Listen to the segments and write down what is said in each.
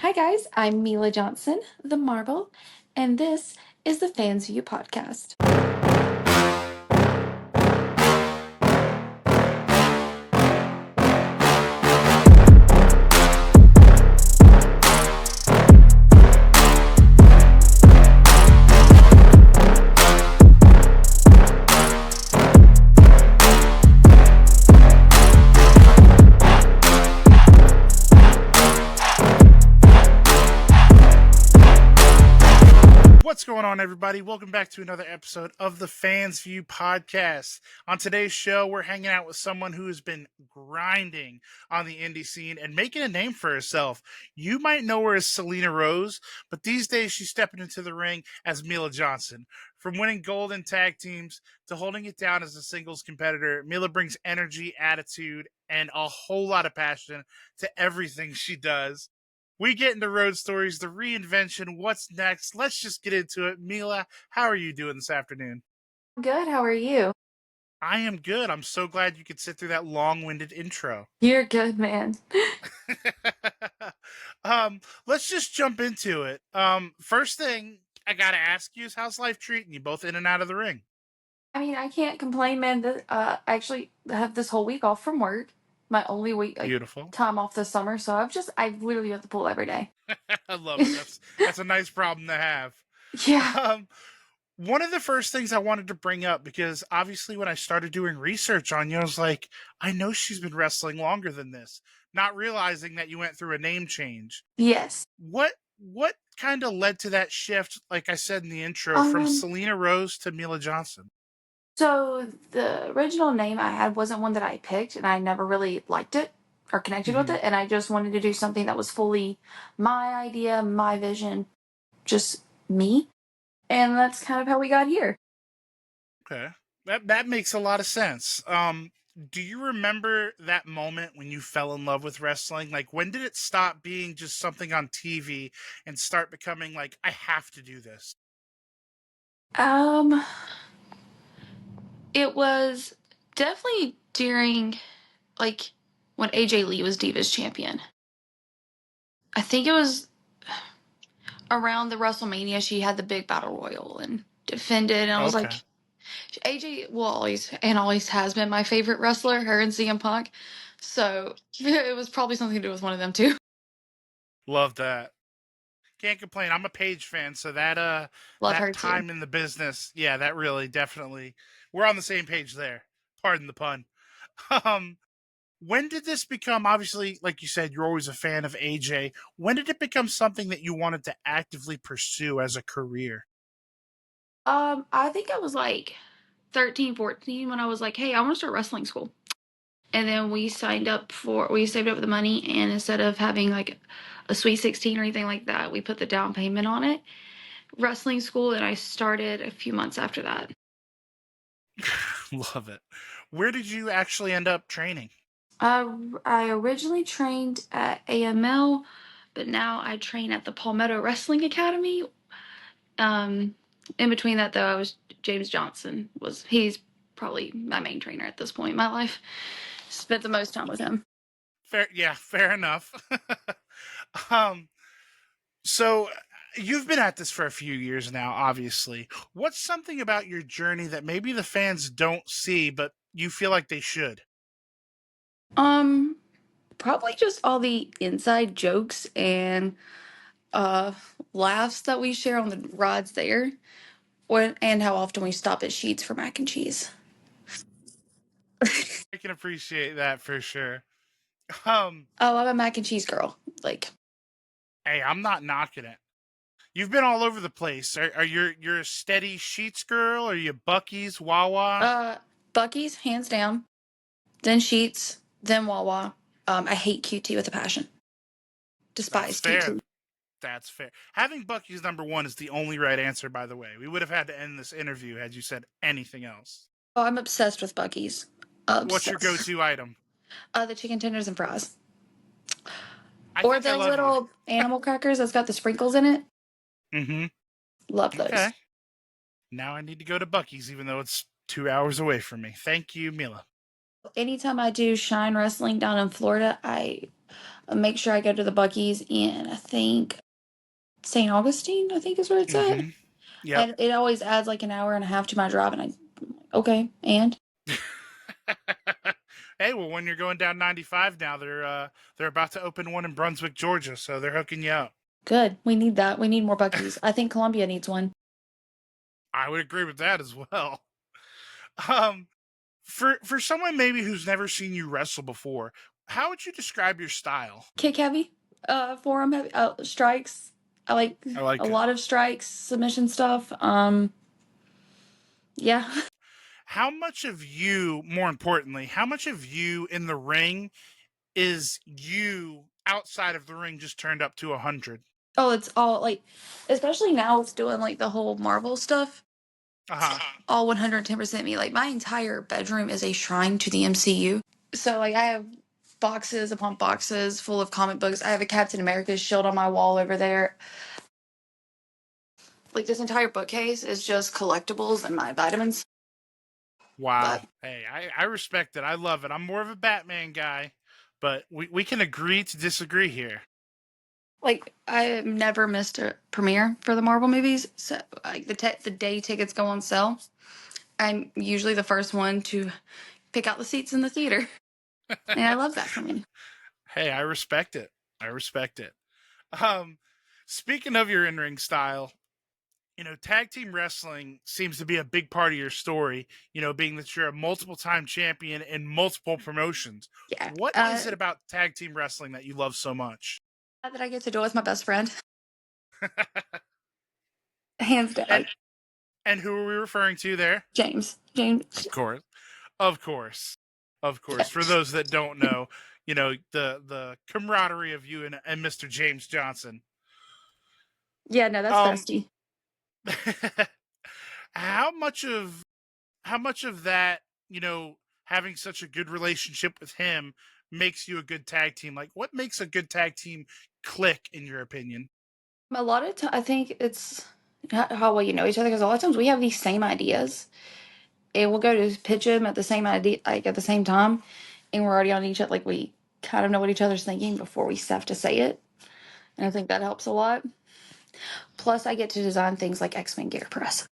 Hi, guys. I'm Mila Johnson, the Marble, and this is the Fans View Podcast. What's going on, everybody? Welcome back to another episode of the Fans View Podcast. On today's show, we're hanging out with someone who has been grinding on the indie scene and making a name for herself. You might know her as Selena Rose, but these days she's stepping into the ring as Mila Johnson. From winning gold in tag teams to holding it down as a singles competitor, Mila brings energy, attitude, and a whole lot of passion to everything she does. We get into road stories, the reinvention, what's next. Let's just get into it. Mila, how are you doing this afternoon? Good. How are you? I am good. I'm so glad you could sit through that long-winded intro. You're good, man. Let's just jump into it. First thing I gotta ask you is how's life treating you, both in and out of the ring? I mean, I can't complain, man. I actually have this whole week off from work. My only week, Beautiful. time off this summer. So I've literally at the pool every day. I love it. That's a nice problem to have. Yeah. Um, One of the first things I wanted to bring up, because obviously when I started doing research on you, I was like, I know she's been wrestling longer than this, not realizing that you went through a name change. Yes. What kind of led to that shift, like I said in the intro, from Um. Selena Rose to Mila Johnson? So the original name I had wasn't one that I picked, and I never really liked it or connected with Hmm. it. And I just wanted to do something that was fully my idea, my vision, just me. And that's kind of how we got here. Okay. That makes a lot of sense. Do you remember that moment when you fell in love with wrestling? Like, when did it stop being just something on TV and start becoming like, I have to do this? Um, it was definitely during like when AJ Lee was Divas champion. I think it was around the WrestleMania she had the big battle royal and defended, and I was Okay. like, AJ will always has been my favorite wrestler, her and CM Punk. So it was probably something to do with one of them too. Love that. Can't complain. I'm a Paige fan, so Love that her too. time in the business, yeah, that really definitely we're on the same page there. Pardon the pun. Um, when did this become, obviously, like you said, you're always a fan of AJ. When did it become something that you wanted to actively pursue as a career? I think I was like 13, 14 when I was like, hey, I want to start wrestling school. And then we saved up the money, and instead of having like a Sweet 16 or anything like that, we put the down payment on it. Wrestling school, and I started a few months after that. Love it. Where did you actually end up training? I originally trained at AML, but now I train at the Palmetto Wrestling Academy. Um, in between that, though, I was James Johnson. He's probably my main trainer at this point in my life. Spent the most time with him. Fair, yeah, fair enough. um, So you've been at this for a few years now, obviously. What's something about your journey that maybe the fans don't see, but you feel like they should? Um, Probably just all the inside jokes and uh laughs that we share on the rides there, and how often we stop at Sheets for mac and cheese. I can appreciate that for sure. Um, Oh, I'm a mac and cheese girl. Like, hey, I'm not knocking it. You've been all over the place. Are you're a steady Sheets girl? Are you Bucky's, Wawa? uh, Bucky's hands down, then Sheets, then Wawa. I hate QT with a passion. That's Despise fair. QT. That's fair. Having Bucky's number one is the only right answer, by the way. We would have had to end this interview had you said anything else. Oh, I'm obsessed with Bucky's. What's your Obsessed. go-to item? The chicken tenders and fries, I or think I the love you. little animal crackers that's got the sprinkles in it. Mm-hmm. Love those. Okay. Now I need to go to Bucky's, even though it's 2 hours away from me. Thank you, Mila. Anytime I do Shine Wrestling down in Florida, I make sure I go to the Buc-ee's in, I think, St. Augustine, I think is where it's at. Mm-hmm. Yep. And it always adds like an hour and a half to my drive, and okay, and Hey, well, when you're going down 95 now, they're about to open one in Brunswick, Georgia, so they're hooking you up. good. We need that. We need more Buc-ee's. I think Columbia needs one. I would agree with that as well. Um, for someone maybe who's never seen you wrestle before, how would you describe your style? Kick heavy, forearm heavy, strikes. I like I a like it. lot of strikes, submission stuff. Yeah. How much of you, more importantly, how much of you in the ring is you outside of the ring just turned up to 100? Oh, it's all like, especially now it's doing like the whole Marvel stuff. Uh huh. All 110% me. Like my entire bedroom is a shrine to the MCU. So like I have boxes upon boxes full of comic books. I have a Captain America shield on my wall over there. Like this entire bookcase is just collectibles and my vitamins. Wow. But Hey, I respect it. I love it. I'm more of a Batman guy, but we can agree to disagree here. like I have never missed a premiere for the Marvel movies. So like the day tickets go on sale, I'm usually the first one to pick out the seats in the theater. And I love that for me. Hey, I respect it. I respect it. Um, Speaking of your in-ring style, tag team wrestling seems to be a big part of your story, being that you're a multiple time champion in multiple promotions. Yeah. What is it about tag team wrestling that you love so much? That I get to do it with my best friend. Hands and down. and who are we referring to there? James. James. Of course. Of course. Of Yeah. course. For those that don't know, the camaraderie of you and Mr. James Johnson. Yeah, no, that's Um bestie. how much of that, having such a good relationship with him makes you a good tag team? Like, what makes a good tag team click, in your opinion? A lot of times, I think it's how well you know each other because a lot of times we have these same ideas and we'll go to pitch them at the same idea, like at the same time, and we're already on each other. Like we kind of know what each other's thinking before we have to say it, and I think that helps a lot. Plus, I get to design things like X-Men gear press.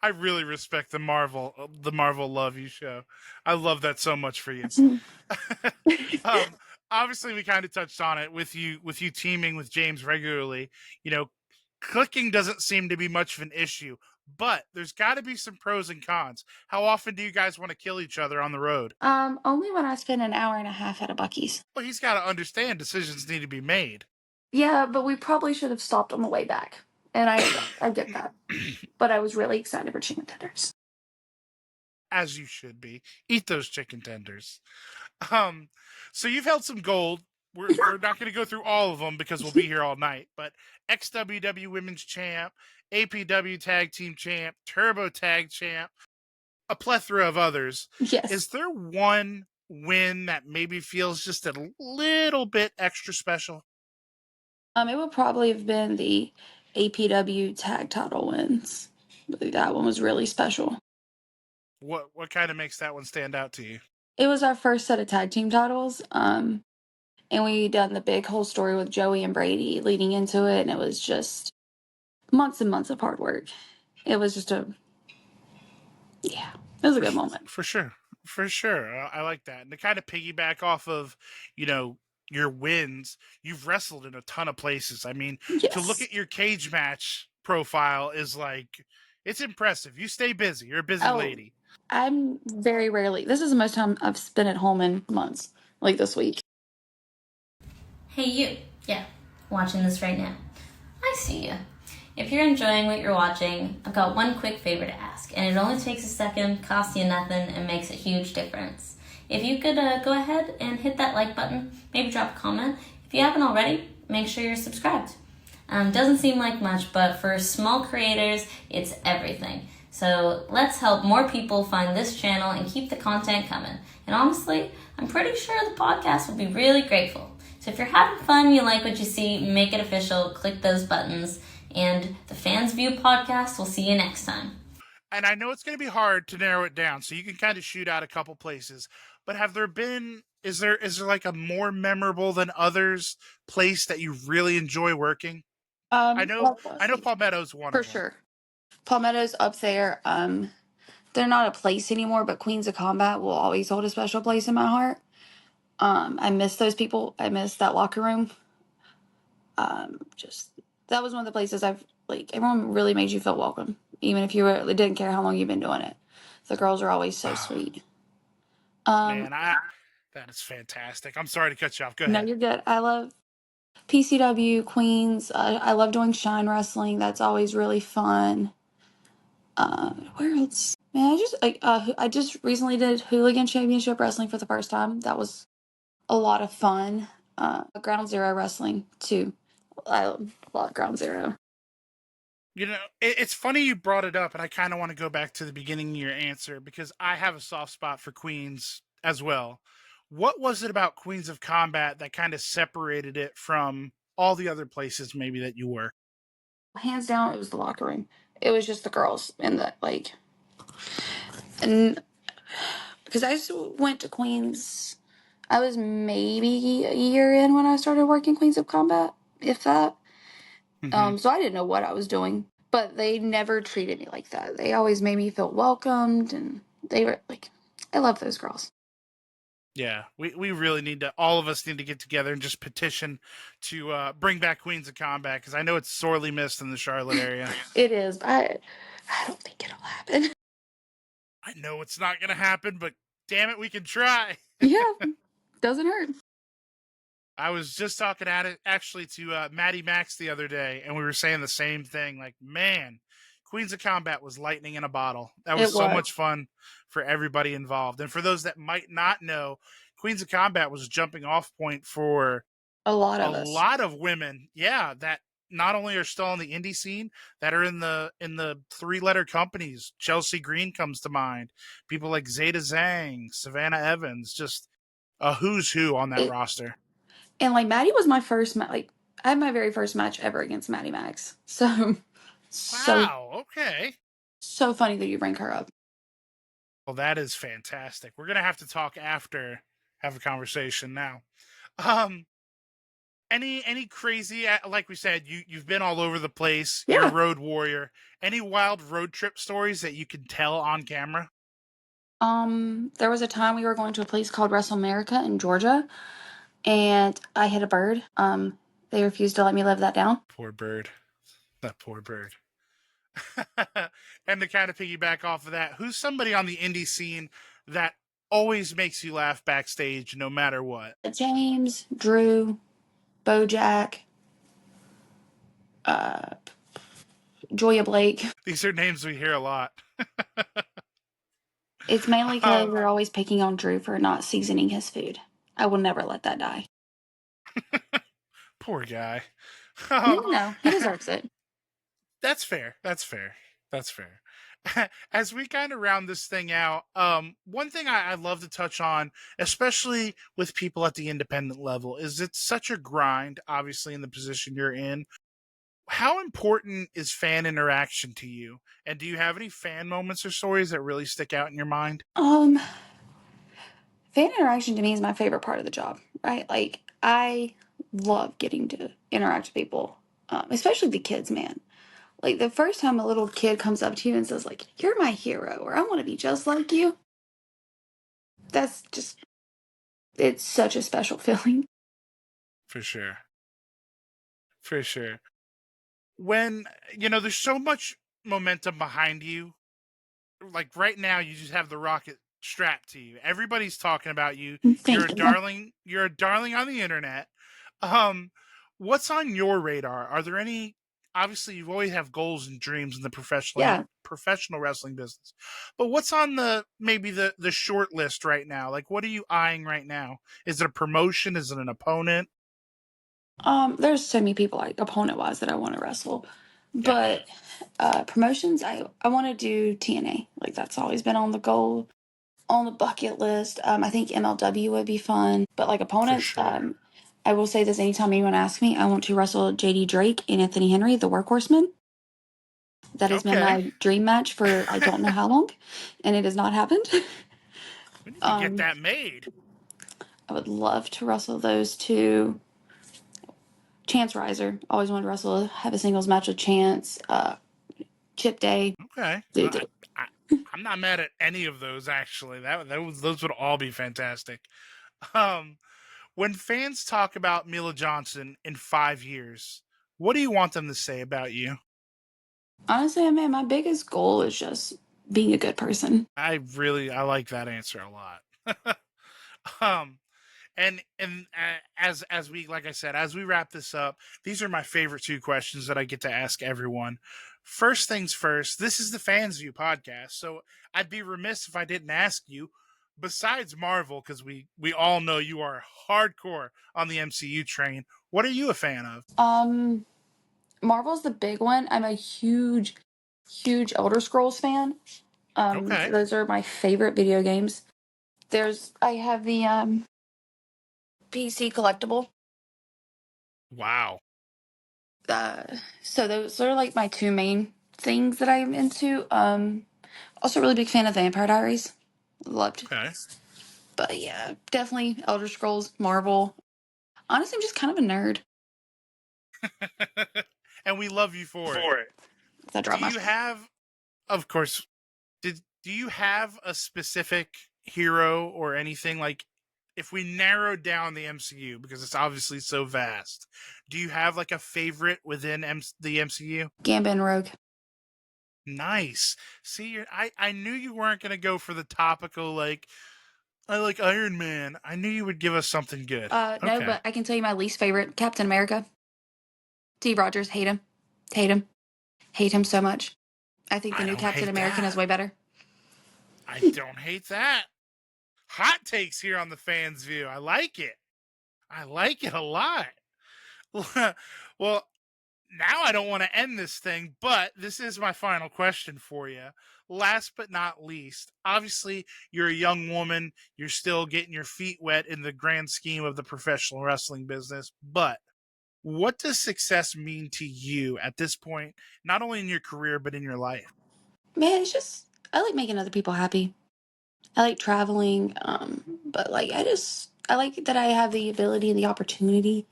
I really respect the Marvel love you show. I love that so much for you. um, Obviously, we kind of touched on it with you teaming with James regularly. You know, clicking doesn't seem to be much of an issue, but there's got to be some pros and cons. How often do you guys want to kill each other on the road? Only when I spend an hour and a half at a Bucky's. Well, he's got to understand decisions need to be made. Yeah, but we probably should have stopped on the way back, and I get that. But I was really excited for chicken tenders. As you should be. Eat those chicken tenders. Um, so you've held some gold. We're not going to go through all of them because we'll be here all night. But XWW Women's Champ, APW Tag Team Champ, Turbo Tag Champ, a plethora of others. Yes. Is there one win that maybe feels just a little bit extra special? It would probably have been the APW tag title wins. That one was really special. What kind of makes that one stand out to you? It was our first set of tag team titles. And we done the big whole story with Joey and Brady leading into it, and it was just months and months of hard work. It was just it was a good moment. For sure. For sure. I like that. And to kind of piggyback off of, your wins, you've wrestled in a ton of places. I mean, to look Yes. at your cage match profile is like, it's impressive. You stay busy. You're a busy Oh, lady. I'm very rarely. This is the most time I've spent at home in months, like this week. Hey you, yeah, watching this right now. I see you. If you're enjoying what you're watching, I've got one quick favor to ask, and it only takes a second, costs you nothing, and makes a huge difference. If you could go ahead and hit that like button, maybe drop a comment. If you haven't already, make sure you're subscribed. Doesn't seem like much, but for small creators, it's everything. So let's help more people find this channel and keep the content coming. And honestly, I'm pretty sure the podcast will be really grateful. So if you're having fun, you like what you see, make it official, click those buttons, and the Fans View podcast, we'll see you next time. and I know it's going to be hard to narrow it down, so you can kind of shoot out a couple places. But have there been? Is there like a more memorable than others place that you really enjoy working? I know Well, I know Palmetto's one for of them. sure. Palmetto's up there. They're not a place anymore, but Queens of Combat will always hold a special place in my heart. I miss those people. I miss that locker room. Just that was one of the places I've like. Everyone really made you feel welcome, even if you were they didn't care how long you've been doing it. The girls are always so Oh, sweet. Um, man, that is fantastic. I'm sorry to cut you off. Go no, ahead. you're good. I love PCW Queens. I love doing Shine Wrestling. That's always really fun. Where else? Man, I just recently did Hooligan Championship Wrestling for the first time. That was a lot of fun. Ground Zero Wrestling too. I love Ground Zero. It's funny you brought it up, and I kind of want to go back to the beginning of your answer because I have a soft spot for Queens as well. What was it about Queens of Combat that kind of separated it from all the other places maybe that you were? Hands down, it was the locker room. It was just the girls and the and because I just went to Queens. I was maybe a year in when I started working Queens of Combat, if that. Hmm. So I didn't know what I was doing, but they never treated me like that. They always made me feel welcomed, and they were like, I love those girls. Yeah, we really need to, all of us need to get together and just petition to bring back Queens of Combat because I know it's sorely missed in the Charlotte area. It is, but I don't think it'll happen. I know it's not going to happen, but damn it, we can try. Yeah, doesn't hurt. I was just talking at it actually to Maddie Max the other day, and we were saying the same thing. Like, man, Queens of Combat was lightning in a bottle. That was It so was much fun for everybody involved. And for those that might not know, Queens of Combat was a jumping off point for a lot a of us. lot of women. Yeah, that not only are still on the indie scene, that are in the three-letter companies. Chelsea Green comes to mind. People like Zeta Zhang, Savannah Evans, just a who's who on that It, roster. and like Maddie was my first like I had my very first match ever against Maddie Max. So so Wow. Okay. so funny that you bring her up. Well, that is fantastic. We're gonna have to talk after, have a conversation now. Um, any crazy, like we said, you've been all over the place. You're a Yeah. road warrior. Any wild road trip stories that you can tell on camera? There was a time we were going to a place called Wrestle America in Georgia, and I hit a bird. They refused to let me live that down. Poor bird. That poor bird. And to kind of piggyback off of that, who's somebody on the indie scene that always makes you laugh backstage, no matter what? James, Drew, Bojack, uh, Joya Blake. These are names we hear a lot. It's mainly because Um, we're always picking on Drew for not seasoning his food. I will never let that die. Poor guy. No, Um, no, he deserves it. that's fair. That's fair. That's fair. As we kind of round this thing out, one thing I'd love to touch on, especially with people at the independent level, is it's such a grind, obviously, in the position you're in. How important is fan interaction to you? And do you have any fan moments or stories that really stick out in your mind? Um, Fan interaction to me is my favorite part of the job, right? Like, I love getting to interact with people, especially the kids, man. Like, the first time a little kid comes up to you and says, like, you're my hero, or I want to be just like you, that's just, it's such a special feeling. For sure. For sure. When, there's so much momentum behind you, like right now you just have the rocket strapped to you. Everybody's talking about you. You're a Thank you. darling. You're a darling on the internet. Um, what's on your radar? Are there any? Obviously, you always have goals and dreams in the Yeah. professional wrestling business. But what's on the short list right now? Like, what are you eyeing right now? Is it a promotion? Is it an opponent? There's so many people like opponent wise that I want to wrestle, Yeah, but promotions, I want to do TNA. Like that's always been on the goal, on the bucket list. I think MLW would be fun, but like for opponents, sure. I will say this anytime anyone asks me, I want to wrestle JD Drake and Anthony Henry, the Workhorsemen. That has been Okay. my dream match for I don't know how long, and it has not happened. We need to get that made. I would love to wrestle those two. Chance Riser. Always wanted to wrestle, have a singles match with Chance. Chip Day. Okay. I, I'm not mad at any of those actually. Those would all be fantastic. Um, when fans talk about Mila Johnson in 5 years, what do you want them to say about you? Honestly, I mean, my biggest goal is just being a good person. I like that answer a lot. um, as we like I said, as we wrap this up, these are my favorite two questions that I get to ask everyone. First things first, this is the Fans View podcast, so I'd be remiss if I didn't ask you. Besides Marvel, because we all know you are hardcore on the MCU train, what are you a fan of? Marvel's the big one. I'm a huge, huge Elder Scrolls fan. Okay, Those are my favorite video games. I have the PC collectible. wow, Uh, so those are like my two main things that I'm into. Also a really big fan of Vampire Diaries. Loved. okay, But yeah, definitely Elder Scrolls, Marvel. Honestly, I'm just kind of a nerd. and we love you for it. For it. I Do dropped my you have, of course, do you have a specific hero or anything like if we narrowed down the MCU because it's obviously so vast? Do you have like a favorite within the MCU? Gambit and Rogue. Nice. See, I knew you weren't going to go for the topical like I like Iron Man. I knew you would give us something good. No, Okay. but I can tell you my least favorite, Captain America. Steve Rogers, hate him. Hate him. Hate him so much. I think the I new don't Captain hate American is that. way better. I don't hate that. Hot takes here on the Fans View. I like it. I like it a lot. Well, now I don't want to end this thing, but this is my final question for you. Last but not least, obviously, you're a young woman. You're still getting your feet wet in the grand scheme of the professional wrestling business. But what does success mean to you at this point, not only in your career, but in your life? Man, it's just I like making other people happy. I like traveling, but like I like that I have the ability and the opportunity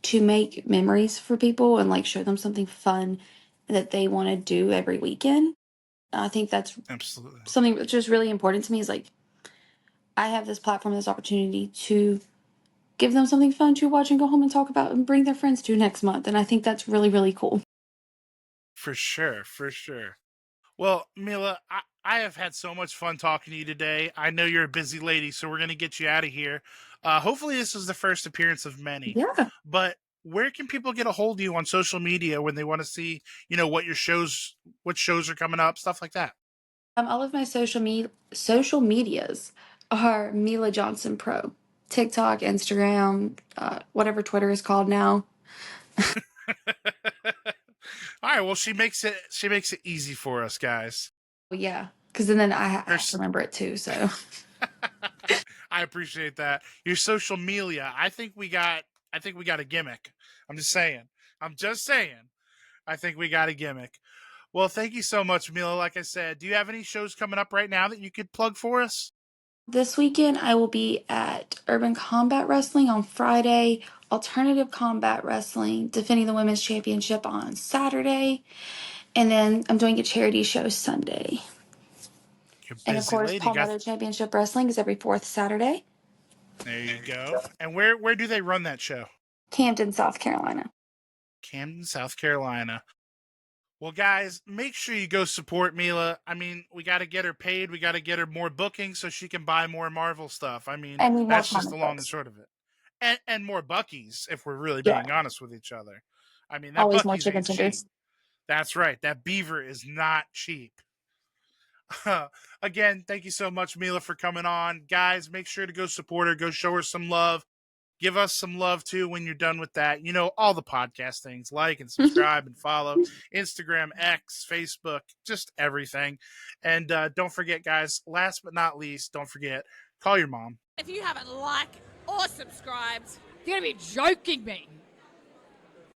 to make memories for people and like show them something fun that they want to do every weekend. I think that's Absolutely. something that's just really important to me is like I have this platform, this opportunity to give them something fun to watch and go home and talk about and bring their friends to next month. And I think that's really, really cool. For sure. For sure. Well, Mila, I have had so much fun talking to you today. I know you're a busy lady, so we're going to get you out of here. Hopefully, this is the first appearance of many. Yeah. But where can people get a hold of you on social media when they want to see, what shows are coming up, stuff like that? All of my social medias are Mila Johnson Pro. TikTok, Instagram, whatever Twitter is called now. All right. Well, she makes it easy for us, guys. But yeah, because then I have to Her, remember it too. So I appreciate that. Your social media. I think we got a gimmick. I'm just saying. I'm just saying. I think we got a gimmick. Well, thank you so much, Mila. Like I said, do you have any shows coming up right now that you could plug for us? this weekend I will be at Urban Combat Wrestling on Friday, Alternative Combat Wrestling, defending the women's championship on Saturday, and then I'm doing a charity show Sunday. You're a And of busy course, lady. Palmetto Championship Wrestling is every fourth Saturday. There you go. And where do they run that show? Camden, South Carolina. Camden, South Carolina. Well, guys, make sure you go support Mila. I mean, we got to get her paid. We got to get her more bookings so she can buy more Marvel stuff. I mean, I need more that's just the comic long and books. short of it. And more Buckies, if we're really Yeah, being honest with each other. I mean, that always more Buckies chicken ain't cheap. tenders. That's right. That beaver is not cheap. Again, thank you so much, Mila, for coming on. Guys, make sure to go support her. Go show her some love. Give us some love too when you're done with that. All the podcast things, like and subscribe and follow Instagram, X, Facebook, just everything. And don't forget, guys, last but not least, don't forget, call your mom. If you haven't liked or subscribed, you're going to be joking me.